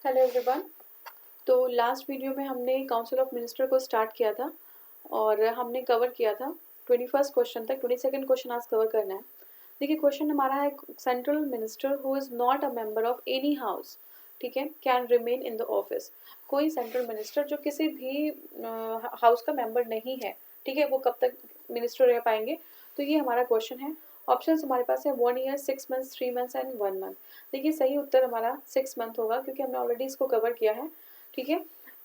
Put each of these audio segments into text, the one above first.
Hello everyone. तो last video में हमने काउंसिल ऑफ मिनिस्टर को स्टार्ट किया था और हमने कवर किया था 21st क्वेश्चन तक। 22nd क्वेश्चन आज कवर करना है। देखिए क्वेश्चन हमारा है central minister who is not a member of any house, ठीक है, can remain in the office. कोई सेंट्रल मिनिस्टर जो किसी भी हाउस का मेंबर नहीं है, ठीक है, वो कब तक मिनिस्टर रह पाएंगे। तो ये हमारा क्वेश्चन है। ऑप्शन हमारे पास है 1 year, 6 months, 3 months and 1 month. देखिए सही उत्तर हमारा 6 मंथ होगा क्योंकि हमने ऑलरेडी इसको कवर किया है, ठीक है।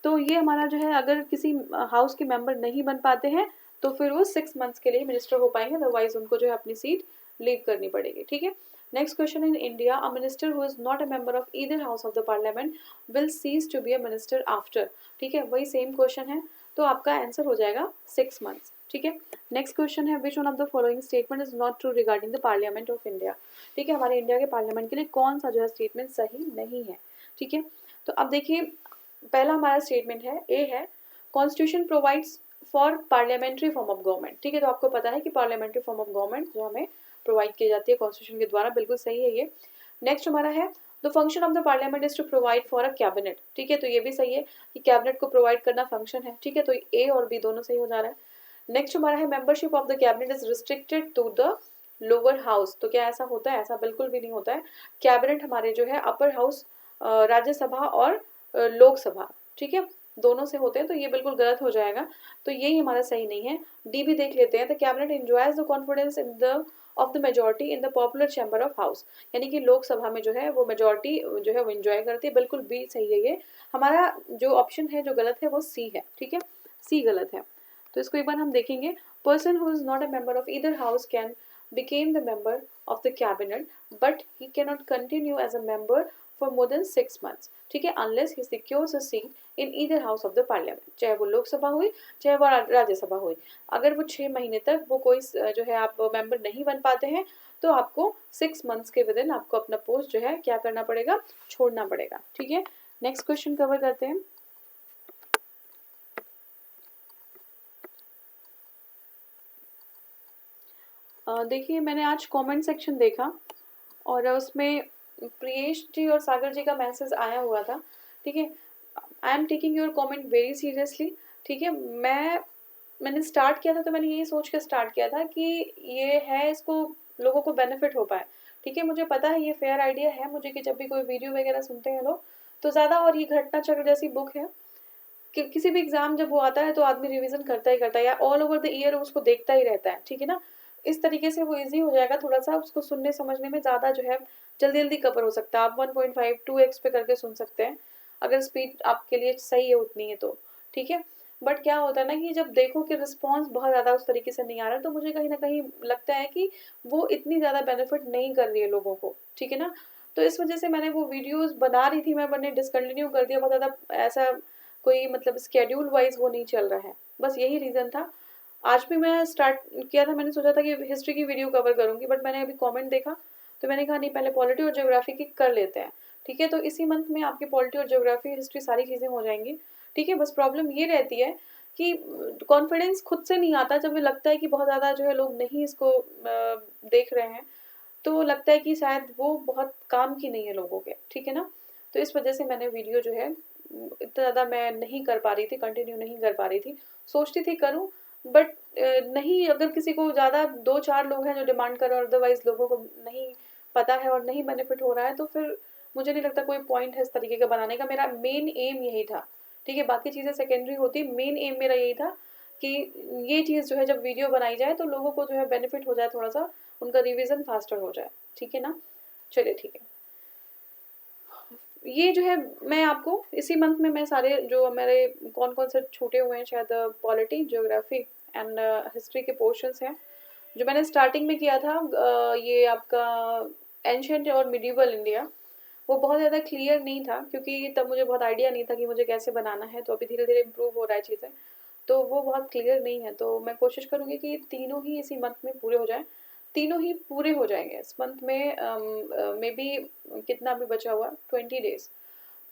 तो ये हमारा जो है, अगर किसी हाउस के मेंबर नहीं बन पाते हैं तो फिर वो 6 मंथ्स के लिए मिनिस्टर हो पाएंगे, अदरवाइज उनको जो है अपनी सीट लीव करनी पड़ेगी, ठीक है। Next question, in India a minister who is not a member of either house of the parliament will cease to be a minister after, ठीक है, वही सेम क्वेश्चन है। तो आपका आंसर हो जाएगा 6 मंथ्स, ठीक है। नेक्स्ट क्वेश्चन है which one of the following statement is not true regarding the parliament of India, ठीक है, हमारे इंडिया के पार्लियामेंट के लिए कौन सा जो है स्टेटमेंट सही नहीं है, ठीक है। तो अब देखिए पहला हमारा स्टेटमेंट है, ए है, constitution provides for parliamentary form of government, ठीक है। तो आपको पता है कि पार्लियामेंट्री फॉर्म ऑफ गवर्नमेंट जो हमें प्रोवाइड की जाती है कॉन्स्टिट्यूशन के द्वारा, बिल्कुल सही है ये। नेक्स्ट हमारा है the function of the parliament is to provide for a cabinet, ठीक है, तो ये भी सही है कि कैबिनेट को प्रोवाइड करना फंक्शन है, ठीक है। तो ए और बी दोनों सही हो जा रहा है। नेक्स्ट हमारा है membership of the cabinet is restricted to the lower house, तो क्या ऐसा होता है? ऐसा बिल्कुल भी नहीं होता है। कैबिनेट हमारे जो है अपर हाउस, राज्यसभा और लोकसभा, ठीक है, दोनों से होते हैं, तो ये बिल्कुल गलत हो जाएगा। तो यही हमारा सही नहीं है। डी भी देख लेते हैं, the cabinet enjoys the confidence in the of the majority in the popular chamber of house, यानी कि लोकसभा में जो है वो मेजोरिटी जो है वो एंजॉय करती है, बिल्कुल बी सही है ये। हमारा जो ऑप्शन है जो गलत है वो सी है, ठीक है, सी गलत है। तो इसको एक बार हम देखेंगे। Person who is not a member of either house can became the member of the cabinet but he cannot continue as a member for more than 6 months, ठीक है, unless he secures a seat in either house of the parliament, चाहे वो लोकसभा हुई चाहे वो राज्यसभा हुई। अगर वो 6 महीने तक वो कोई जो है आप मेंबर नहीं बन पाते हैं तो आपको 6 मंथ्स के विदिन आपको अपना पोस्ट जो है क्या करना पड़ेगा, छोड़ना पड़ेगा, ठीक है। नेक्स्ट क्वेश्चन कवर करते हैं। देखिए मैंने आज कमेंट सेक्शन देखा और उसमें प्रियेश जी और सागर जी का मैसेज आया हुआ था, ठीक है। I am taking your comment very seriously, ठीक है। मैंने स्टार्ट किया था तो मैंने यही सोच के स्टार्ट किया था कि ये है, इसको लोगों को बेनिफिट हो पाए, ठीक है। मुझे पता है ये फेयर आइडिया है मुझे कि जब भी कोई वीडियो वगैरह सुनते हैं लोग तो ज़्यादा, और ये घटना चक्र जैसी बुक है कि किसी भी एग्जाम जब वो आता है तो आदमी रिवीजन करता ही करता है, या ऑल ओवर द ईयर उसको देखता ही रहता है, ठीक है ना। इस तरीके से वो इजी हो जाएगा थोड़ा सा, उसको सुनने समझने में ज़्यादा जो है जल्दी जल्दी कवर हो सकता है। आप 1.5 2x पे करके सुन सकते हैं अगर स्पीड आपके लिए सही है उतनी है तो, ठीक है। बट क्या होता है ना कि जब देखो कि रिस्पॉन्स बहुत ज़्यादा उस तरीके से नहीं आ रहा तो मुझे कहीं ना कहीं लगता है कि वो इतनी ज़्यादा बेनिफिट नहीं कर रही है लोगों को, ठीक है ना। तो इस वजह से मैंने वो वीडियोस बना रही थी, मैंने डिसकंटिन्यू कर दिया, बहुत ज़्यादा ऐसा कोई मतलब स्केड्यूल वाइज वो नहीं चल रहा है, बस यही रीज़न था। आज भी मैं स्टार्ट किया था, मैंने सोचा था कि हिस्ट्री की वीडियो कवर करूंगी, बट मैंने अभी कमेंट देखा तो मैंने कहा नहीं, पहले पॉलिटी और ज्योग्राफी की कर लेते हैं, ठीक है। तो इसी मंथ में आपकी पॉलिटी और ज्योग्राफी हिस्ट्री सारी चीज़ें हो जाएंगी, ठीक है। बस प्रॉब्लम ये रहती है कि कॉन्फिडेंस खुद से नहीं आता, जब लगता है कि बहुत ज़्यादा जो है लोग नहीं इसको देख रहे हैं तो लगता है कि शायद वो बहुत काम की नहीं है लोगों के, ठीक है ना। तो इस वजह से मैंने वीडियो जो है इतना ज़्यादा मैं नहीं कर पा रही थी, कंटिन्यू नहीं कर पा रही थी। सोचती थी करूँ बट नहीं, अगर किसी को ज़्यादा 2-4 लोग हैं जो डिमांड कर रहे हैं, अदरवाइज लोगों को नहीं पता है और नहीं बेनिफिट हो रहा है तो फिर मुझे नहीं लगता कोई पॉइंट है इस तरीके का बनाने का। मेरा मेन एम यही था, ठीक है, बाकी चीज़ें सेकेंडरी होती, मेन एम मेरा यही था कि ये चीज़ जो है जब वीडियो बनाई जाए तो लोगों को जो है बेनिफिट हो जाए, थोड़ा सा उनका रिवीजन फास्टर हो जाए, ठीक है ना। चलिए ठीक है, ये जो है मैं आपको इसी मंथ में मैं सारे जो मेरे कौन कौन से छूटे हुए हैं, शायद पॉलिटी, ज्योग्राफी एंड हिस्ट्री के पोर्शंस हैं जो मैंने स्टार्टिंग में किया था। ये आपका एंशंट और मिडिवल इंडिया, वो बहुत ज़्यादा क्लियर नहीं था क्योंकि तब मुझे बहुत आइडिया नहीं था कि मुझे कैसे बनाना है। तो अभी धीरे धीरे इम्प्रूव हो रहा है चीज़ें, तो वो बहुत क्लियर नहीं है। तो मैं कोशिश करूँगी कि तीनों ही इसी मंथ में पूरे हो जाएं, तीनों ही पूरे हो जाएंगे इस मंथ में। मे बी कितना भी बचा हुआ 20 डेज,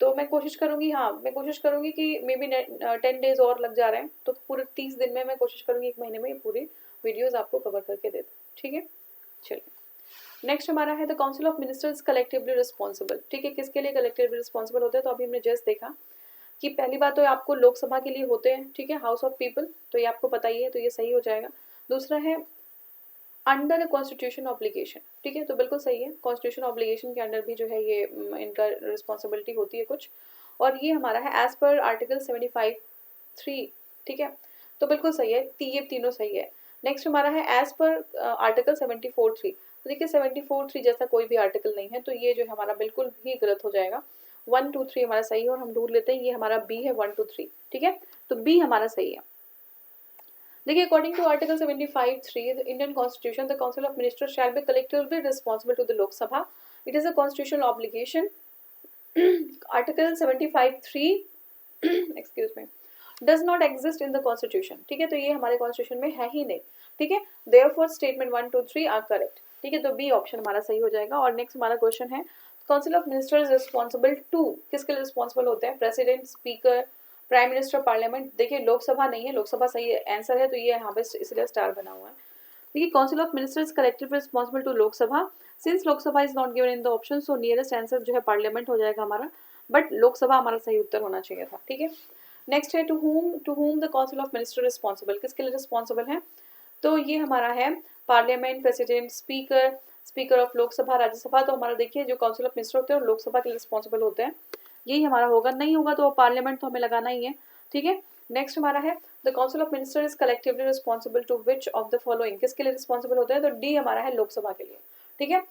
तो मैं कोशिश करूँगी, हाँ मैं कोशिश करूँगी कि मे बी 10 डेज और लग जा रहे हैं तो पूरे 30 दिन में मैं कोशिश करूँगी 1 महीने में ये पूरी वीडियोज़ आपको कवर करके दे दूँ, ठीक है। चलिए नेक्स्ट हमारा है the council of ministers collectively responsible. ठीक है, किसके लिए कलेक्टिवली रिस्पॉन्सिबल होते हैं? तो अभी हमने जस्ट देखा कि पहली बात तो आपको लोकसभा के लिए होते हैं, ठीक है, हाउस ऑफ पीपल, तो ये आपको पता ही है, तो ये सही हो जाएगा। दूसरा है अंडर द कॉन्स्टिट्यूशन ऑब्लिगेशन, ठीक है, तो बिल्कुल सही है, कॉन्स्टिट्यूशन ऑब्लिगेशन के अंडर भी जो है ये इनका रिस्पॉन्सिबिलिटी होती है कुछ। और ये हमारा है एज पर आर्टिकल 75(3), ठीक है, तो बिल्कुल सही है, ये तीनों सही है। नेक्स्ट हमारा है एज पर आर्टिकल 74(3), तो देखिए 74(3) जैसा कोई भी आर्टिकल नहीं है, तो ये जो है हमारा बिल्कुल भी गलत हो जाएगा। 1, 2, 3 हमारा सही है, और हम ढूंढ लेते हैं, ये हमारा बी है 1, 2, 3, ठीक है, तो बी हमारा सही है। देखिए according to article 75(3) the Indian constitution the council of ministers shall be collectively responsible to the Lok Sabha, it is a constitutional obligation. Article 75(3) excuse me does not exist in the constitution, ठीक है, तो ये हमारे constitution में है ही नहीं, ठीक है, देयरफॉर स्टेटमेंट 1, 2, 3 आर करेक्ट, ठीक है, तो बी ऑप्शन हमारा सही हो जाएगा। और नेक्स्ट हमारा क्वेश्चन है council of ministers responsible to, किसके लिए रिस्पॉन्सिबल होते हैं? President, speaker, prime minister, parliament. देखिए लोकसभा नहीं है, लोकसभा सही आंसर है, तो ये यहाँ पे इसलिए स्टार बना हुआ है। देखिए council of ministers collective responsible to Lok Sabha, since Lok Sabha is not given in the option, so nearest answer जो है पार्लियामेंट हो जाएगा हमारा, बट लोकसभा हमारा सही उत्तर होना चाहिए था, ठीक है। नेक्स्ट है to whom the council of minister responsible, किसके लिए रिस्पॉन्सिबल है? तो ये हमारा है parliament, president, speaker, speaker of Lok Sabha, Rajya Sabha, तो हमारा देखिए जो काउंसिल ऑफ मिनिस्टर होते हैं लोकसभा के लिए रिस्पॉन्सिबल होते हैं, यही हमारा होगा, नहीं होगा तो पार्लियामेंट तो हमें लगाना ही है, ठीक है। नेक्स्ट हमारा है the council of minister is collectively responsible to which of the following, किसके लिए रिस्पॉन्सिबल होता है? तो डी हमारा है लोकसभा के लिए, ठीक है,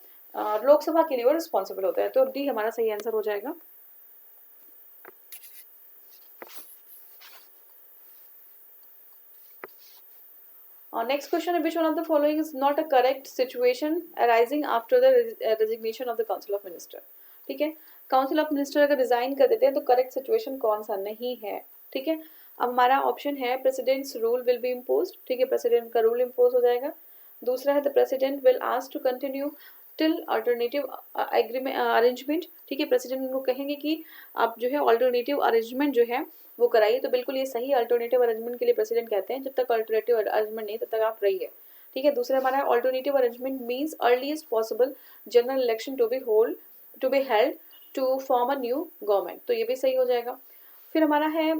लोकसभा के लिए वो रिस्पॉन्सिबल होता है, तो डी हमारा सही आंसर हो जाएगा। नेक्स्ट क्वेश्चन है which one of the following is not a correct situation arising after the resignation of the council of minister, ठीक है, काउंसिल ऑफ मिनिस्टर अगर रिजाइन कर देते हैं तो करेक्ट सिचुएशन कौन सा नहीं है, ठीक है। अब हमारा ऑप्शन है presidents rule will be imposed, ठीक है, प्रेसिडेंट का रूल इम्पोज हो जाएगा। दूसरा है the president will ask to continue till alternative agreement arrangement, ठीक है, प्रेसिडेंट उनको कहेंगे कि आप जो है अल्टरनेटिव अरेंजमेंट जो है वो कराइए, तो बिल्कुल ये सही अल्टरनेटिव अरेंजमेंट के लिए प्रेसिडेंट कहते हैं जब तक अल्टरनेटिव अरेंजमेंट नहीं तब तक आप रहिए, ठीक है। दूसरा हमारा alternative arrangement means earliest possible general election to be held to form a new government, तो ये भी सही हो जाएगा। फिर हमारा है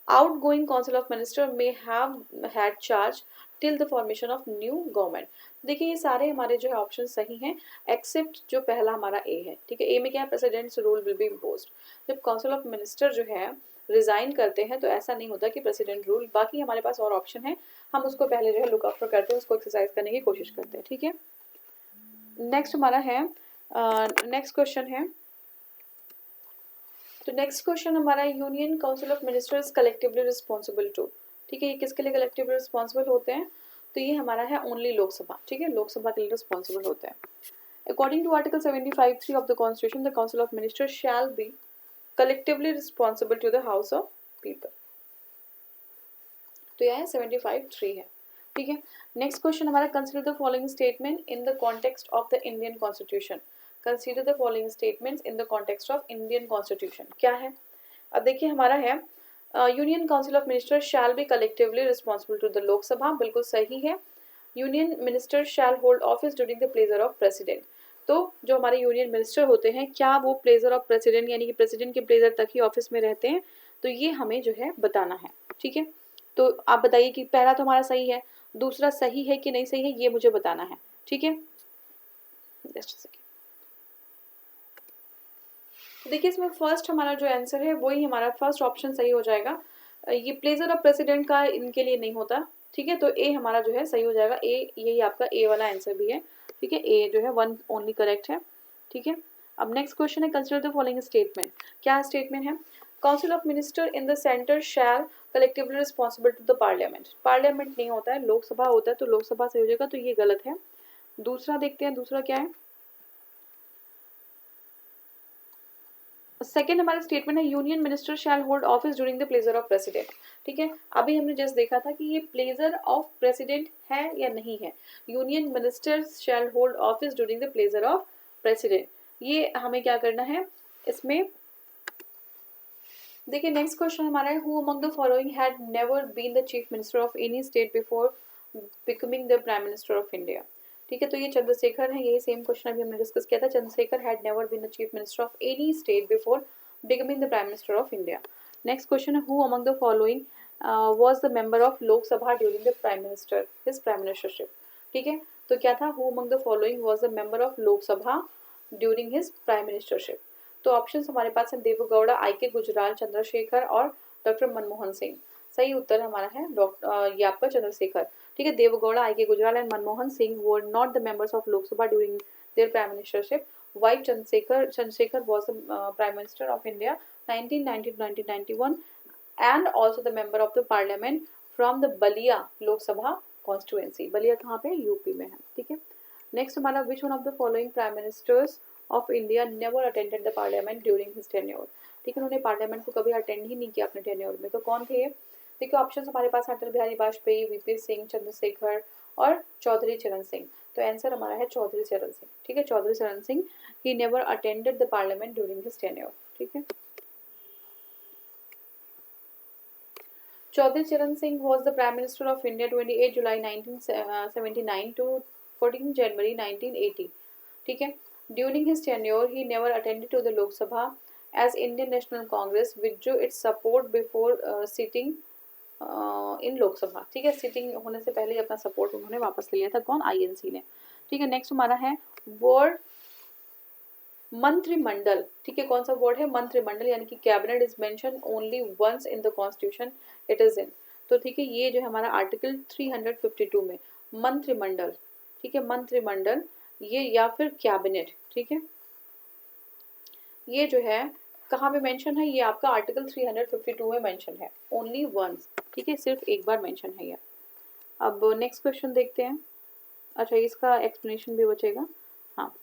outgoing council of minister may have had charge till the formation of new government, देखिए ये सारे हमारे जो है ऑप्शन सही हैं एक्सेप्ट जो पहला हमारा ए है, ठीक है, ए में क्या है presidents rule will be imposed, जब काउंसिल ऑफ मिनिस्टर जो है रिजाइन करते हैं तो ऐसा नहीं होता कि प्रेसिडेंट रूल, बाकी हमारे पास और ऑप्शन है, हम उसको पहले जो है लुक आफ्टर करते हैं, उसको एक्सरसाइज करने की कोशिश करते हैं, ठीक है। नेक्स्ट हमारा है नेक्स्ट क्वेश्चन है, तो नेक्स्ट क्वेश्चन हमारा union council of ministers collectively responsible to, ठीक है, ये किसके लिए कलेक्टिवली रिस्पॉन्सिबल होते हैं? तो ये हमारा है ओनली लोकसभा, ठीक है, लोकसभा के लिए रिस्पॉन्सिबल होते हैं। According to article 75(3) of the constitution the council of ministers shall be collectively responsible to the house of people, तो यह 75(3) है, ठीक है। नेक्स्ट क्वेश्चन हमारा consider the following statement in the context of the Indian constitution, consider the following statements in the context of Indian constitution, क्या है? अब देखिए हमारा है union council of ministers shall be collectively responsible to the Lok Sabha, बिल्कुल सही है। Union minister shall hold office during the pleasure of president, तो जो हमारे यूनियन मिनिस्टर होते हैं क्या वो प्लेजर ऑफ प्रेसिडेंट यानी कि प्रेसिडेंट के प्लेजर तक ही ऑफिस में रहते हैं, तो ये हमें जो है बताना है, ठीक है। तो आप बताइए कि पहला तो हमारा सही है, दूसरा सही है कि नहीं सही है ये मुझे बताना है, ठीक है। देखिए इसमें फर्स्ट हमारा जो आंसर है वही हमारा फर्स्ट ऑप्शन सही हो जाएगा, ये प्लेजर ऑफ प्रेसिडेंट का इनके लिए नहीं होता, ठीक है, तो ए हमारा जो है सही हो जाएगा, ए यही आपका ए वाला आंसर भी है, ठीक है, ए जो है 1 ओनली करेक्ट है, ठीक है। अब नेक्स्ट क्वेश्चन है कंसीडर द फॉलोइंग स्टेटमेंट, क्या स्टेटमेंट है? Council of minister in the centre shall collectively responsible to the parliament, parliament नहीं होता है लोकसभा होता है, तो लोकसभा सही हो जाएगा, तो ये गलत है। दूसरा देखते हैं, दूसरा क्या है? सेकेंड हमारा स्टेटमेंट है union minister shall hold office during the pleasure of president, ठीक है, अभी हमने जस्ट देखा था कि ये प्लेजर ऑफ प्रेसिडेंट है या नहीं है, union minister shall hold office during the pleasure of president, ये हमें क्या करना है इसमें। देखिए नेक्स्ट क्वेश्चन हमारा है who among the following had never been the chief minister of any state before becoming the prime minister of India, ठीक है, तो ये चंद्रशेखर है, यही सेम क्वेश्चन अभी हमने डिस्कस किया था। Chandrashekhar had never been the chief minister of any state before becoming the prime minister of India. Next question है, who among the following was the member of Lok Sabha during the prime minister his prime ministership. ठीक है, तो क्या था, who among the following was the member of Lok Sabha during his prime ministership. तो option हमारे पास है देवेगौड़ा, आई के गुजराल, चंद्रशेखर और डॉक्टर मनमोहन सिंह। सही उत्तर हमारा है ये आपका चंद्रशेखर। ठीक है, देवेगौड़ा, आई के Gujral and Manmohan Singh were not the members of Lok Sabha during their prime ministership, while Chandrasekhar was the Prime Minister of India 1990 to 1991 and also the member of the Parliament from the Balia Lok Sabha constituency। Ballia कहाँ पे है, UP में है। ठीक है, next हमारा, which one of the following Prime Ministers of India never attended the Parliament during his tenure। ठीक है, उन्होंने पार्लियामेंट को कभी अटेंड ही नहीं किया अपने टेन्योर में, तो कौन थे ये। देखिए ऑप्शन हमारे पास अटल बिहारी वाजपेयी, वीपी सिंह, चंद्रशेखर और चौधरी चरण सिंह। तो आंसर हमारा है चौधरी चरण सिंह। ठीक है, चौधरी चरण Singh, he never attended the parliament during his tenure. ठीक है, चौधरी चरण Singh was the Prime Minister of India 28 July 1979 to 14 January 1980। ठीक है, during his tenure he never attended to the Lok Sabha as Indian National Congress withdrew its support before sitting इन लोकसभा। ठीक है, sitting होने से पहले ही अपना सपोर्ट उन्होंने वापस ले लिया था, कौन, आईएनसी ने। ठीक है, नेक्स्ट हमारा है वर्ड मंत्रिमंडल। ठीक है, कौन सा वर्ड है, मंत्रिमंडल, यानी कि cabinet is mention only once in the constitution it is in. तो ठीक है, ये जो है हमारा आर्टिकल 352 में मंत्रिमंडल। ठीक है, मंत्रिमंडल ये या फिर कैबिनेट। ठीक है, ये जो है कहाँ पे मेंशन है, ये आपका आर्टिकल 352 में मेंशन है, ओनली वंस। ठीक है, सिर्फ एक बार मेंशन है ये। अब नेक्स्ट क्वेश्चन देखते हैं। अच्छा, इसका एक्सप्लेनेशन भी बचेगा। हाँ,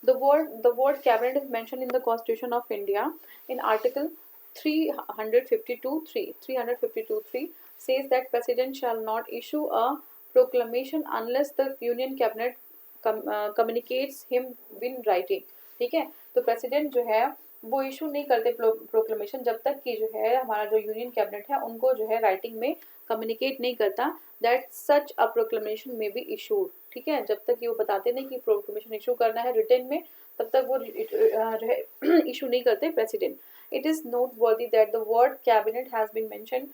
the word cabinet is mentioned in the Constitution of India in Article 352(3) says that President shall not issue a proclamation unless the Union Cabinet communicates him in writing। ठीक है, तो प्रेसिडेंट जो है वो इशू नहीं करते प्रोक्लेमेशन जब तक कि जो है हमारा जो यूनियन कैबिनेट है उनको जो है राइटिंग में कम्युनिकेट नहीं करता दैट सच अ प्रोक्लेमेशन में बी इशूड। ठीक है, जब तक ये वो बताते नहीं कि प्रोक्लेमेशन इशू करना है रिटन में, तब तक वो जो है इशू नहीं करते president. It is note worthy that the word cabinet has been mention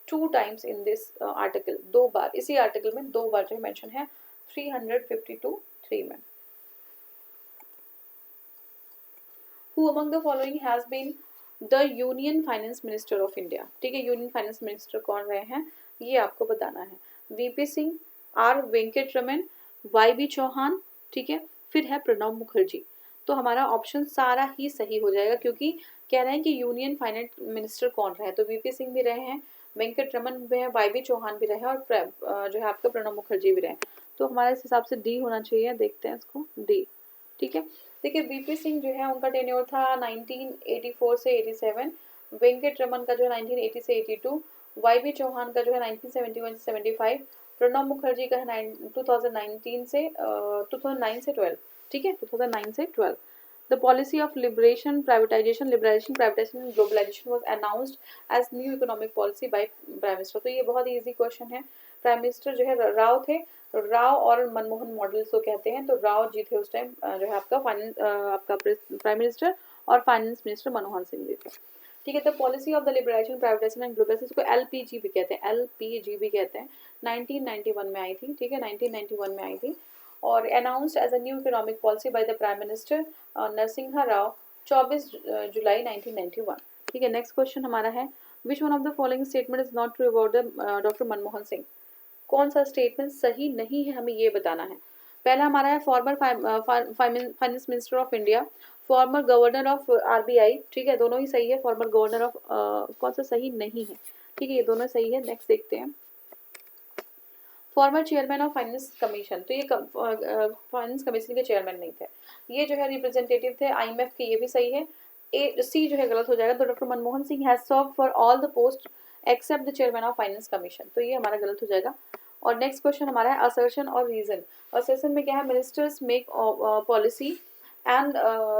2 times in this article. 2 बार, इसी आर्टिकल में 2 बार जो है मेंशन है 352(3) में। Who among the following has been the Union Finance Minister of India। ठीक है, यूनियन फाइनेंस मिनिस्टर कौन रहे हैं ये आपको बताना है। VP Singh, R Venkat Raman, Y B Chauhan. ठीक है, फिर है प्रणब मुखर्जी। तो हमारा ऑप्शन सारा ही सही हो जाएगा, क्योंकि कह रहे हैं कि यूनियन फाइनेंस मिनिस्टर कौन रहे हैं, तो वीपी सिंह भी रहे हैं, वेंकट रमन भी है, वाई बी चौहान भी रहे और जो है आपका प्रणब मुखर्जी भी रहे। तो हमारे इस हिसाब से डी होना चाहिए, देखते हैं इसको, डी। ठीक है, देखिए वीपी सिंह जो है उनका टेन्योर था 1984 से 87, वेंकट रमन का जो है 1980 से 82, वाई बी चौहान का जो है 1971 से 75, प्रणब मुखर्जी का है 2019 से 2009 से 12। ठीक है, 2009 से 12। The policy of liberalization, privatization and globalization was announced as new economic policy by Prime Minister। तो ये बहुत ही इजी क्वेश्चन है। प्राइम मिनिस्टर जो है राव थे, राव और मनमोहन मॉडल को कहते हैं, तो राव जी थे उस टाइम जो है आपका प्राइम मिनिस्टर, और फाइनेंस मिनिस्टर मनमोहन सिंह जी थे। ठीक है, the policy of the liberalisation, privatisation and globalisation को एलपीजी भी कहते हैं, एलपीजी भी कहते हैं, 1991 में आई थी। ठीक है, 1991 में आई थी, और announced as a new economic policy by the prime minister Narasimha Rao 24 July 1991। ठीक है, नेक्स्ट क्वेश्चन हमारा है, which one of the following statement is not true about the doctor Manmohan Singh. कौन सा स्टेटमेंट सही नहीं है, हमें ये बताना है। पहला हमारा है former finance minister of India, former governor of RBI. ठीक है, दोनों ही सही है। फॉर्मर गवर्नर ऑफ कौन सा सही नहीं है। ठीक है, ये दोनों सही है। नेक्स्ट देखते हैं, former chairman of finance commission, तो ये फाइनेंस कमीशन के चेयरमैन नहीं थे, ये जो है रिप्रेजेंटेटिव थे आईएमएफ के, ये भी सही है। सी जो है गलत हो जाएगा, तो doctor Manmohan Singh has serve for all the post except the chairman of finance commission, तो ये हमारा गलत हो जाएगा। और नेक्स्ट क्वेश्चन हमारा है असर्शन और रीजन। असर्शन में क्या है, ministers make policy and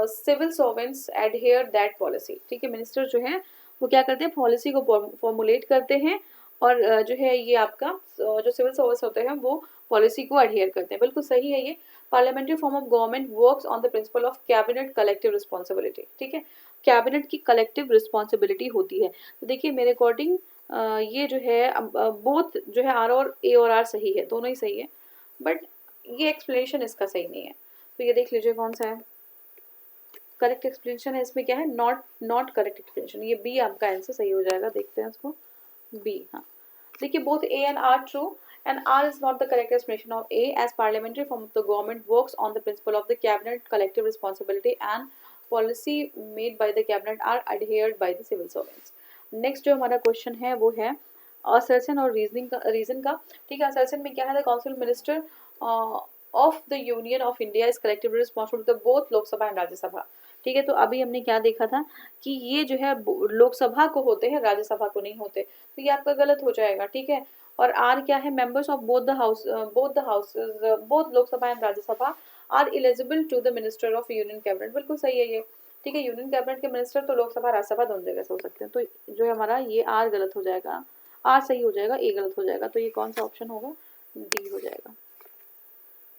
civil servants adhere that policy. ठीक है, मिनिस्टर जो है वो क्या करते हैं, पॉलिसी को फॉर्मुलेट करते हैं, और जो है ये आपका जो सिविल सर्विस होते हैं वो पॉलिसी को अडहेयर करते हैं। बिल्कुल सही है ये। Parliamentary form of government works on the principle of cabinet collective responsibility. ठीक है, कैबिनेट की कलेक्टिव रिस्पॉन्सिबिलिटी होती है। तो देखिए मेरे अकॉर्डिंग ये जो है बोथ जो है आर और ए और आर सही है, दोनों ही सही है, बट ये एक्सप्लेनेशन इसका सही नहीं है। तो ये देख लीजिए कौन सा है करेक्ट एक्सप्लेनेशन है। इसमें क्या है, नॉट करेक्ट एक्सप्लेनेशन। ये बी आपका आंसर सही हो जाएगा। देखते हैं इसको, बी। हाँ, देखिए both A and R true and R is not the correct explanation of A, as parliamentary form of the government works on the principle of the cabinet collective responsibility and policy made by the cabinet are adhered by the civil servants. Next जो हमारा question है वो है assertion और reason का। ठीक है, assertion में क्या है, the council minister of the union of India is collectively responsible to both Lok Sabha and Rajya Sabha. ठीक है, तो अभी हमने क्या देखा था कि ये जो है लोकसभा को होते हैं, राज्यसभा को नहीं होते, तो ये आपका गलत हो जाएगा। ठीक है, और आर क्या है, members of both the houses both Lok Sabha and Rajya Sabha are eligible to the minister of union cabinet. बिल्कुल सही है ये। ठीक है, यूनियन कैबिनेट के मिनिस्टर तो लोकसभा राज्यसभा दोनों जगह से हो सकते हैं। तो जो है हमारा ये आर गलत हो जाएगा, आर सही हो जाएगा, ए गलत हो जाएगा। तो ये कौन सा ऑप्शन होगा, डी हो जाएगा।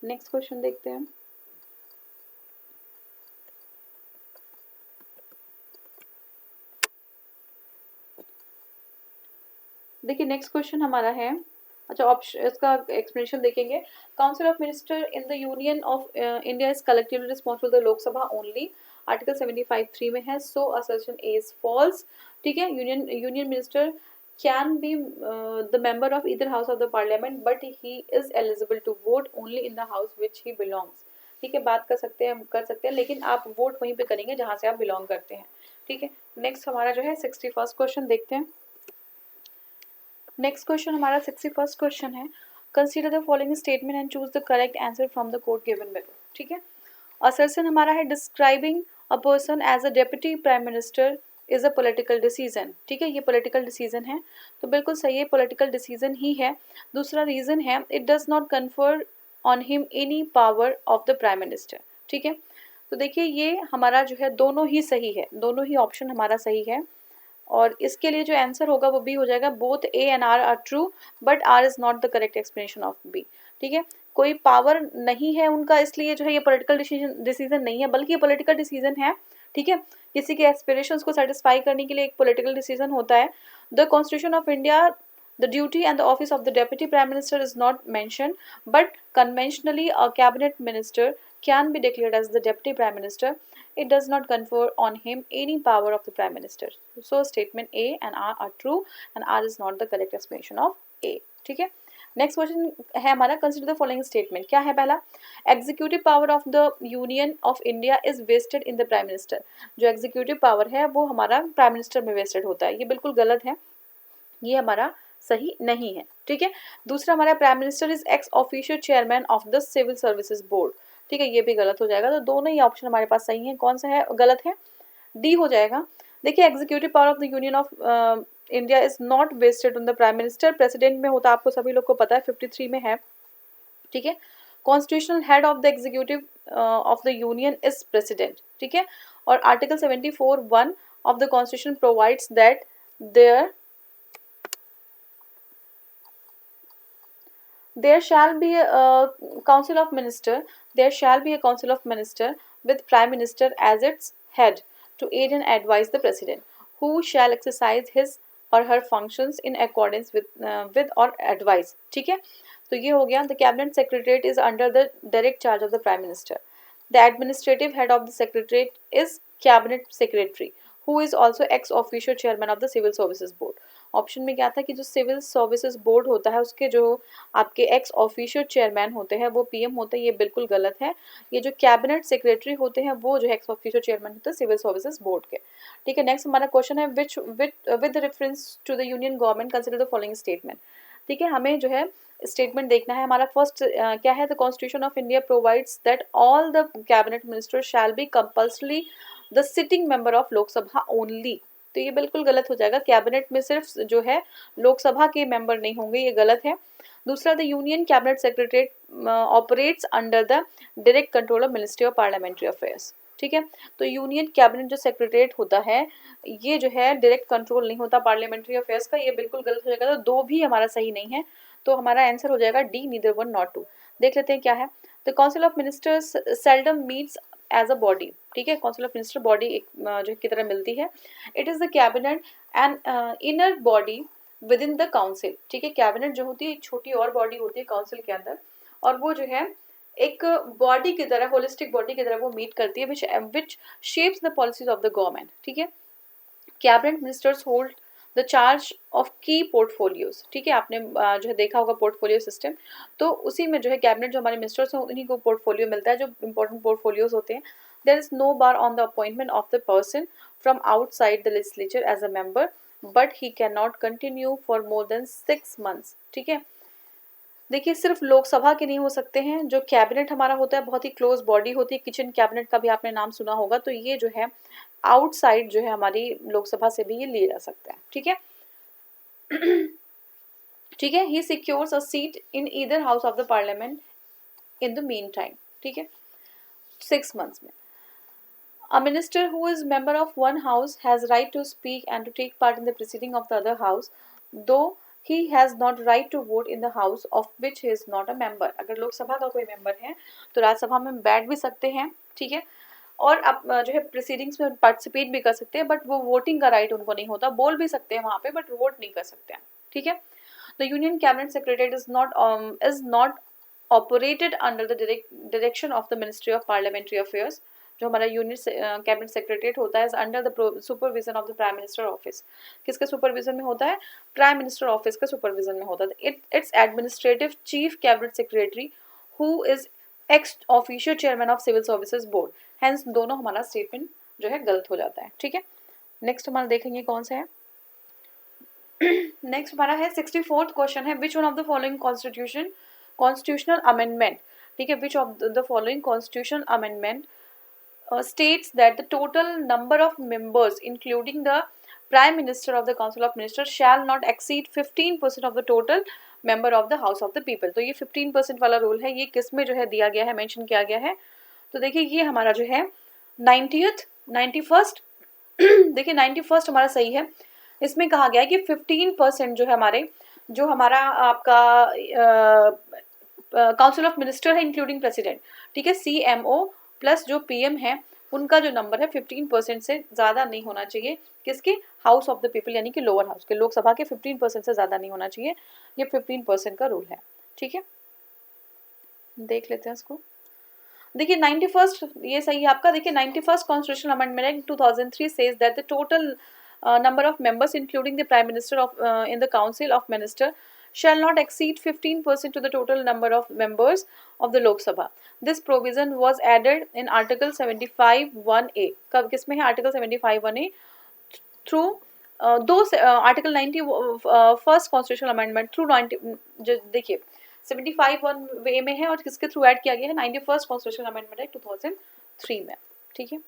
नेक्स्ट क्वेश्चन देखते हैं। देखिए नेक्स्ट क्वेश्चन हमारा है, अच्छा ऑप्शन इसका एक्सप्लेनेशन देखेंगे। Council of minister in the union of India is collectively responsible the Lok Sabha only, article 75(3) में है, so assertion A is false. ठीक है, union minister can be the member of either house of the parliament but he is eligible to vote only in the house which he belongs. ठीक है, बात कर सकते हैं लेकिन आप वोट वहीं पे करेंगे जहां से आप बिलोंग करते हैं। ठीक है, नेक्स्ट हमारा जो है 61st क्वेश्चन देखते हैं। नेक्स्ट क्वेश्चन हमारा 61st क्वेश्चन है, consider the following statement and choose the correct answer from the code given below. ठीक है, असर्शन हमारा है describing a person as a deputy prime minister is a political decision. ठीक है, ये political decision है, तो बिल्कुल सही है, पॉलिटिकल डिसीजन ही है। दूसरा रीजन है it does not confer on him any power of the prime minister. ठीक है, तो देखिए ये हमारा जो है दोनों ही सही है, दोनों ही ऑप्शन हमारा सही है, और इसके लिए जो आंसर होगा वो बी हो जाएगा। Both A and R are true but R is not the correct explanation of B. ठीक है, कोई पावर नहीं है उनका, इसलिए जो है ये पॉलिटिकल डिसीजन नहीं है, बल्कि ये पॉलिटिकल डिसीजन है। ठीक है, किसी के एस्पिरेशंस को सेटिस्फाई करने के लिए एक पॉलिटिकल डिसीजन होता है। The constitution of India the duty and the office of the deputy prime minister is not mentioned, but conventionally a cabinet minister can be declared as the deputy prime minister. It does not confer on him any power of the prime minister. So statement A and R are true and R is not the correct explanation of A. ठीक है, next question है हमारा, consider the following statement. क्या है पहला, executive power of the union of India is vested in the prime minister. जो executive power है वो हमारा प्राइम मिनिस्टर में वेस्टेड होता है, ये बिल्कुल गलत है, ये हमारा सही नहीं है। ठीक है, दूसरा हमारा prime minister is ex officio chairman of the civil services board. ठीक है, ये भी गलत हो जाएगा। तो दोनों ही ऑप्शन हमारे पास सही है, कौन सा है गलत है, डी हो जाएगा। देखिए executive power of the union of India is not vested on the prime minister, president में होता है, आपको सभी लोग को पता है, 53 में है। ठीक है, constitutional head of the executive of the union is president. ठीक है, और article 74(1) of the constitution provides that there shall be a council of minister, there shall be a council of minister with prime minister as its head to aid and advise the president, who shall exercise his or her functions in accordance with or advise. ठीक है, तो ये हो गया। the cabinet secretariat is under the direct charge of the prime minister. the administrative head of the secretariat is cabinet secretary, who is also ex officio chairman of the civil services board. Option में क्या था कि जो civil services board होता है उसके जो आपके एक्स ऑफिशियल चेयरमैन होते हैं वो पीएम होते हैं, ये बिल्कुल गलत है। ये जो कैबिनेट सेक्रेटरी होते हैं वो जो एक्स ऑफिशियल चेयरमैन होते हैं सिविल सर्विसेज बोर्ड के। ठीक है, नेक्स्ट हमारा क्वेश्चन है which with reference to the union government consider the following statement. ठीक है, हमें जो है स्टेटमेंट देखना है। हमारा फर्स्ट क्या है, the constitution of India provides that all the cabinet minister shall be compulsory the sitting member of Lok Sabha only. तो ये बिल्कुल गलत हो जाएगा, कैबिनेट में सिर्फ जो है लोकसभा के मेंबर नहीं होंगे, ये गलत है। दूसरा, the union cabinet secretariat operates under the direct control of ministry of parliamentary affairs. ठीक है, तो यूनियन कैबिनेट जो सेक्रेटरीट होता है ये जो है डायरेक्ट कंट्रोल नहीं होता पार्लियामेंट्री अफेयर्स का, ये बिल्कुल गलत हो जाएगा। तो दो भी हमारा सही नहीं है, तो हमारा आंसर हो जाएगा D, neither one not two. देख लेते हैं क्या है। The council of ministers seldom meets as a body, ठीक है, काउंसिल ऑफ मिनिस्टर बॉडी एक जो की तरह मिलती है। It is the cabinet and inner body with in the council, ठीक है, कैबिनेट जो होती है एक छोटी और बॉडी होती है काउंसिल के अंदर, और वो जो है एक बॉडी की तरह, होलिस्टिक बॉडी की तरह वो मीट करती है, which shapes the policies of the government, ठीक है। Cabinet ministers hold the charge of key portfolios, ठीक है, आपने जो है देखा होगा पोर्टफोलियो सिस्टम, तो उसी में जो है कैबिनेट जो हमारे मिनिस्टर्स हैं उन्हीं को पोर्टफोलियो मिलता है, जो इंपॉर्टेंट पोर्टफोलियोज होते हैं। There is no bar on the appointment of the person from outside the legislature as a member, but he can not continue for more than 6 months, ठीक है। देखिए सिर्फ लोकसभा के नहीं हो सकते हैं, जो कैबिनेट हमारा होता है बहुत ही क्लोज बॉडी होती है, किचन कैबिनेट का भी आपने नाम सुना होगा, तो ये जो है आउटसाइड जो है हमारी लोकसभा से भी ये लिए जा सकता है, ठीक है। ठीक है, he secures a seat in either house of the parliament in the mean time, ठीक है, 6 months में। A minister who is member of one house has right to speak and to take part in the proceeding of the other house, though he has not right to vote in the house of which he is not a member। अगर लोकसभा का कोई member है तो राज्यसभा में बैठ भी सकते हैं, ठीक है, और अब जो है प्रोसीडिंग्स में पार्टिसिपेट भी कर सकते हैं, बट वो वोटिंग का राइट उनको नहीं होता, बोल भी सकते हैं वहाँ पे बट वोट नहीं कर सकते हैं, ठीक है। The union cabinet secretary is not operated under the direction of the ministry of parliamentary affairs. जो हमारा यूनियन कैबिनेट सेक्रेटरीट होता है under the supervision of the prime minister office. किसके सुपरविजन में होता है? प्राइम मिनिस्टर ऑफिस के supervision में होता है। Its administrative chief cabinet secretary who is ex officio chairman of civil services board. Hence दोनों हमारा स्टेटमेंट जो है गलत हो जाता है, ठीक है। नेक्स्ट हमारा देखेंगे कौन सा है। नेक्स्ट हमारा है 64th क्वेश्चन है, which one of the following constitutional amendment, ठीक है, विच of the following constitutional amendment states that the total number of members including the prime minister of the council of ministers shall not exceed 15% of the total member of the house of the people। तो ये 15% वाला rule है, ये किस में जो है दिया गया है, मेंशन किया गया है। तो देखिए ये हमारा जो है 91st देखिए 91st हमारा सही है। इसमें कहा गया है कि 15% जो है हमारे जो हमारा आपका काउंसिल ऑफ मिनिस्टर है इंक्लूडिंग प्रेसिडेंट, ठीक है, CMO प्लस जो PM है उनका जो नंबर है 15% से ज़्यादा नहीं होना चाहिए। किसके? हाउस ऑफ द पीपल यानी कि लोअर हाउस के, लोकसभा के 15% से ज़्यादा नहीं होना चाहिए। ये 15% का रूल है, ठीक है। देख लेते हैं इसको। देखिए 91st ये सही है आपका। देखिए 91st constitutional amendment act 2003 says that the total number of members including the prime minister of in the council of minister shall not exceed 15% to the total number of members of the Lok Sabha। This provision was added in Article 75(1)(a। कब किसमें है? Article 75(1)(a) through दो Article 91st Constitutional Amendment through 90 देखिए 75(1)(a) में है और किसके through add किया गया है? 91st Constitutional Amendment Act 2003 में, ठीक है।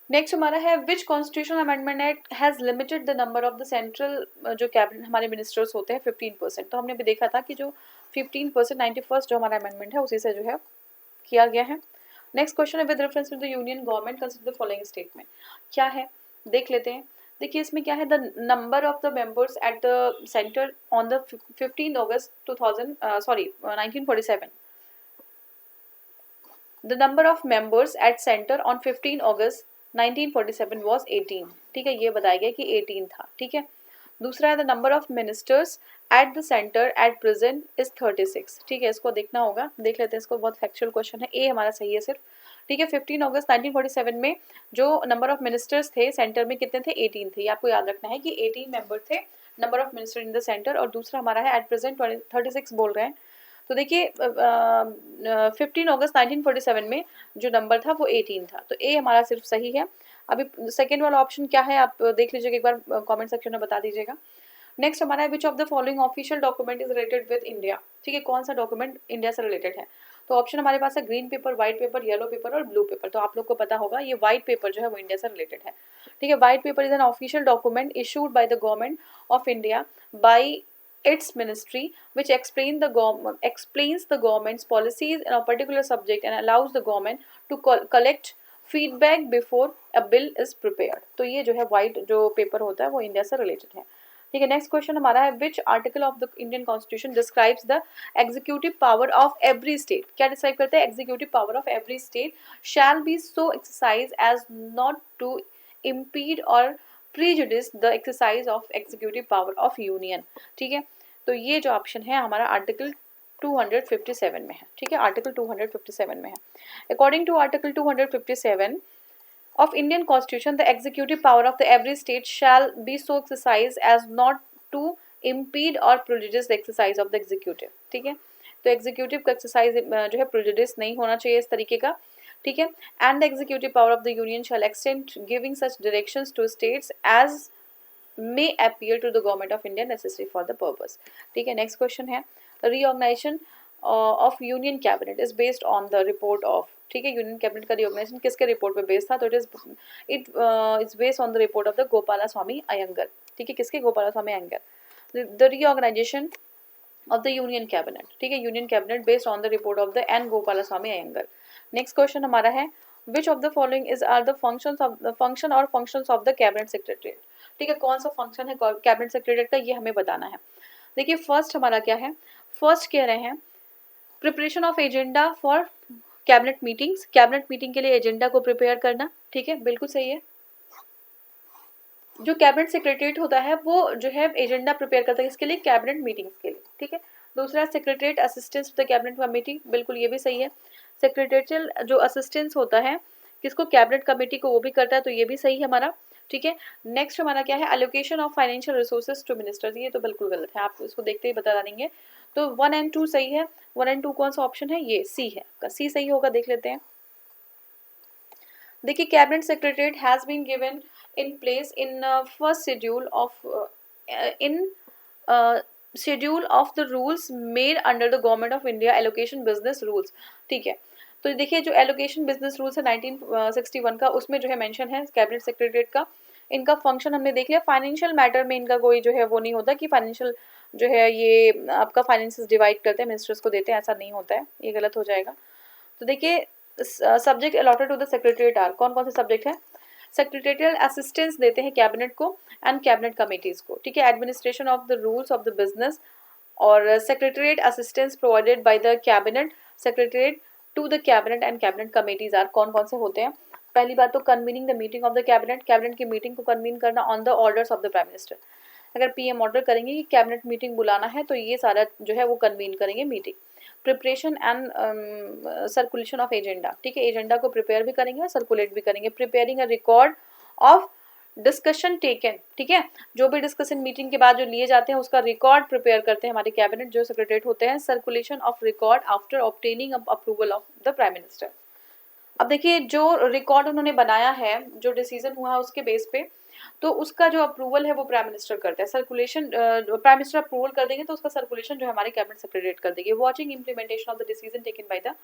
नेक्स्ट हमारा है which constitutional amendment act has limited the number of the central जो कैबिनेट हमारे मिनिस्टर्स होते हैं 15%। तो हमने भी देखा था कि जो 15% 91st जो हमारा अमेंडमेंट है उसी से जो है किया गया है। नेक्स्ट क्वेश्चन है with reference to the union government consider the following statement. क्या है देख लेते हैं। देखिए इसमें क्या है, the number of the members at the centre on the 15 August 1947। The number of members at centre on 15 August 1947 was 18, ठीक है, ये बताया गया कि 18 था, ठीक है। दूसरा है the number of ministers eight the centre at present is 36, ठीक है, इसको देखना होगा, देख लेते हैं इसको, बहुत फैक्चुअल क्वेश्चन है। ए हमारा सही है सिर्फ, ठीक है। 15 अगस्त 1947 में जो नंबर ऑफ मिनिस्टर्स थे सेंटर में कितने थे? 18 थे। ये आपको याद रखना है कि 18 मेंबर थे number of minister in the centre. और दूसरा हमारा है एट प्रेजेंट 36 बोल रहे हैं। तो देखिए 15 अगस्त 1947 में जो नंबर था वो 18 था, तो ए हमारा सिर्फ सही है। अभी सेकेंड वाला ऑप्शन क्या है आप देख लीजिएगा, एक बार कमेंट सेक्शन में बता दीजिएगा। नेक्स्ट हमारा है विच of the following official document is related with India, ठीक है, कौन सा डॉक्यूमेंट इंडिया से रिलेटेड है। तो ऑप्शन हमारे पास है green pepper, white paper, yellow paper और ब्लू पेपर। तो आप लोग को पता होगा ये व्हाइट पेपर जो है वो इंडिया से रिलेटेड है, ठीक है। White paper is an official document issued by the government of India by its ministry which explains the government's policies in a particular subject and allows the government to collect feedback before a bill is prepared। तो ये जो है white जो paper होता है वो India से related है, ठीक है, नेक्स्ट क्वेश्चन हमारा है which article of the Indian constitution describes the executive power of every state. क्या डिस्क्राइब करते हैं? Executive power of every state shall be so exercise as not to impede or prejudice the exercise of executive power of union। ठीक है, तो ये जो option है हमारा आर्टिकल 257 में है। ठीक है, आर्टिकल 257 में है। According to article 257 of Indian Constitution, the executive power of the every state shall be so exercised as not to impede or prejudice the exercise of the executive। ठीक है, तो एग्जीक्यूटिव का एक्सरसाइज जो है prejudice नहीं होना चाहिए इस तरीके का। ठीक है, and the executive power of the union shall extend giving such directions to states as may appear to the government of India necessary for the purpose। ठीक है, नेक्स्ट क्वेश्चन है reorganization of union cabinet is based on the report of। ठीक है, union cabinet का reorganisation किसके report पे based था? तो it's based on the report of the Gopalaswami Ayyangar. ठीक है, किसके? Gopalaswami Ayyangar. The reorganisation of the union cabinet। ठीक है, union cabinet based on the report of the N Gopalaswami Ayyangar. Next question हमारा है which of the following is are the functions of the function or functions of the cabinet secretariat। ठीक है, कौन सा function है cabinet secretariat का, ये हमें बताना है। देखिए फर्स्ट हमारा क्या है, फर्स्ट कह रहे हैं preparation of agenda for cabinet meetings. Cabinet meeting के लिए एजेंडा को प्रिपेयर करना। ठीक है, बिल्कुल सही है। जो कैबिनेट सेक्रेटरीट होता है वो जो है एजेंडा प्रिपेयर करता है इसके लिए, कैबिनेट मीटिंग्स के लिए। ठीक है, दूसरा secretariat assistance to the cabinet committee, बिल्कुल ये भी सही है। सेक्रेटरियल जो असिस्टेंस होता है किसको? कैबिनेट कमेटी को, वो भी करता है, तो ये भी सही है हमारा। ठीक है, नेक्स्ट हमारा क्या है? Allocation of financial resources to ministers. ये तो बिल्कुल गलत है, आप इसको देखते ही बता देंगे। तो 1 एंड 2 सही है। 1 एंड 2 कौन सा ऑप्शन है? ये सी है, सी सही होगा, देख लेते हैं। देखिए cabinet secretariat has been given in place in first schedule of the rules made under the government of India allocation business rules। ठीक है, तो देखिए जो एलोकेशन बिजनेस रूल्स है 1961 का, उसमें जो है मेंशन है कैबिनेट सेक्रेटरीट का। इनका फंक्शन हमने देख लिया। फाइनेंशियल मैटर में इनका कोई जो है वो नहीं होता कि फाइनेंशियल जो है ये आपका फाइनेंसेस डिवाइड करते हैं, मिनिस्टर्स को देते हैं, ऐसा नहीं होता है, ये गलत हो जाएगा। तो देखिए subject allotted to the secretariat are, कौन कौन से सब्जेक्ट है? सेक्रेटरियल असिस्टेंस देते हैं कैबिनेट को एंड कैबिनेट कमेटीज को। ठीक है, administration of the rules of the business और secretariat assistance provided by the cabinet secretariat to the cabinet and cabinet committees are, कौन कौन से होते हैं? पहली बात तो convening the meeting of the cabinet, cabinet की मीटिंग को कन्वीन करना on the orders of the prime minister. अगर पीएम ऑर्डर करेंगे कि कैबिनेट मीटिंग बुलाना है तो ये सारा जो है वो कन्वीन करेंगे meeting. Preparation and circulation of agenda. ठीक है, एजेंडा को प्रिपेयर भी करेंगे और सर्कुलेट भी करेंगे। Preparing a record of discussion taken. ठीक है, जो भी डिस्कशन मीटिंग के बाद जो लिए जाते हैं उसका रिकॉर्ड प्रिपेयर करते हैं हमारे कैबिनेट जो सेक्रेटरीट होते हैं। Circulation of record after obtaining approval of the prime minister. अब देखिए जो रिकॉर्ड उन्होंने बनाया है, जो डिसीजन हुआ है उसके बेस पे, तो उसका जो अप्रूवल है वो प्राइम मिनिस्टर करता है। सर्कुलेशन प्राइम मिनिस्टर अप्रूवल कर देंगे तो उसका सर्कुलेशन जो हमारे कैबिनेट सेक्रेटरीट कर देंगे। Watching implementation of the decision taken by the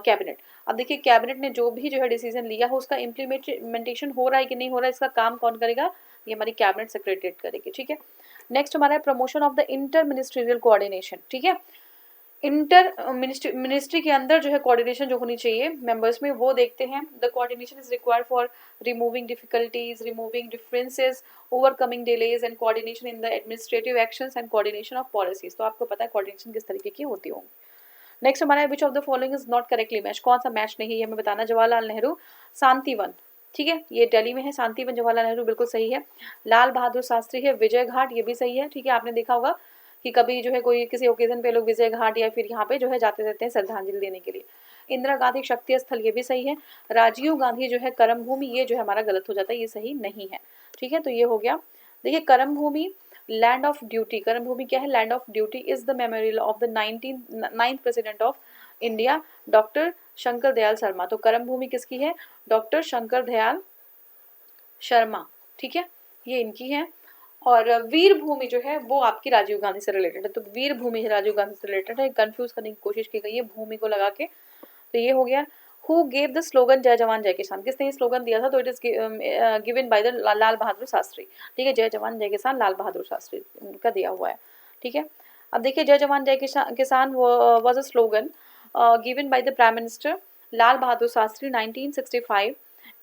cabinet. अब देखिए कैबिनेट ने जो भी जो है डिसीजन लिया है उसका इम्प्लीमेंटेशन हो रहा है कि नहीं हो रहा है, इसका काम कौन करेगा? ये हमारी कैबिनेट सेक्रेटरीट करेगी। ठीक है, नेक्स्ट हमारा है promotion of the inter ministerial coordination. ठीक है, इंटर मिनिस्ट्री के अंदर जो है कोऑर्डिनेशन जो होनी चाहिए मेंबर्स में, वो देखते हैं। The coordination is required for removing difficulties, removing differences, overcoming delays and coordination in the administrative actions and coordination of policies. तो आपको पता है कोऑर्डिनेशन किस तरीके की होती होंगी। नेक्स्ट हमारा है विच of the following is not correctly match, कौन सा मैच नहीं है हमें बताना। जवाहरलाल नेहरू शांतिवन, ठीक है, ये दिल्ली में है शांतिवन जवाहरलाल नेहरू, बिल्कुल सही है। लाल बहादुर शास्त्री है विजय घाट, ये भी सही है। ठीक है, आपने देखा होगा कि कभी जो है कोई किसी ओकेजन पे लोग विजय घाट या फिर यहाँ पे जो है जाते रहते हैं श्रद्धांजलि देने के लिए। इंदिरा गांधी शक्ति स्थल, ये भी सही है। राजीव गांधी जो है कर्म भूमि, ये जो है हमारा गलत हो जाता है, ये सही नहीं है। ठीक है, तो ये हो गया। देखिए कर्म भूमि लैंड ऑफ ड्यूटी, कर्म भूमि क्या है? Land of duty is the memorial of the 9th president of India doctor Shankar Dayal Sharma. तो कर्म भूमि किसकी है? डॉक्टर शंकर दयाल शर्मा। ठीक है, ये इनकी है। और वीर भूमि जो है वो आपकी राजीव गांधी से रिलेटेड है। तो वीर भूमि राजीव गांधी से रिलेटेड है, कंफ्यूज करने की कोशिश की गई है भूमि को लगा के। तो ये हो गया। हु गेव द स्लोगन जय जवान जय किसान, किसने ये स्लोगन दिया था? तो it is given by the Lal Bahadur Shastri. ठीक है, जय जवान जय किसान लाल बहादुर शास्त्री का दिया हुआ है। ठीक है, अब देखिए जय Jawan Jai Kisan was a slogan given by the prime minister Lal Bahadur Shastri 1965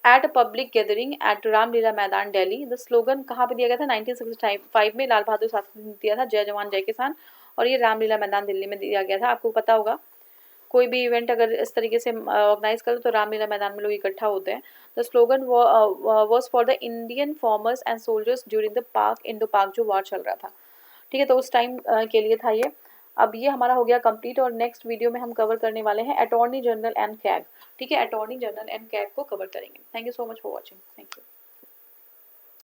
at a public gathering at Ramlila Maidan Delhi. The slogan कहाँ पे दिया गया था? 1965 में लाल बहादुर शास्त्री ने दिया था, जय जवान जय किसान, और ये रामलीला मैदान दिल्ली में दिया गया था। आपको पता होगा कोई भी इवेंट अगर इस तरीके से ऑर्गेनाइज करो तो रामलीला मैदान में लोग इकट्ठा होते हैं। The slogan was for the Indian farmers and soldiers during the पाक इंडो पाक जो वॉर चल रहा था, ठीक है, तो उस टाइम के लिए था ये। अब ये हमारा हो गया कंप्लीट, और नेक्स्ट वीडियो में हम कवर करने वाले हैं अटॉर्नी जनरल एंड कैग, ठीक है, अटॉर्नी जनरल एंड कैग को कवर करेंगे। Thank you so much for watching, thank you.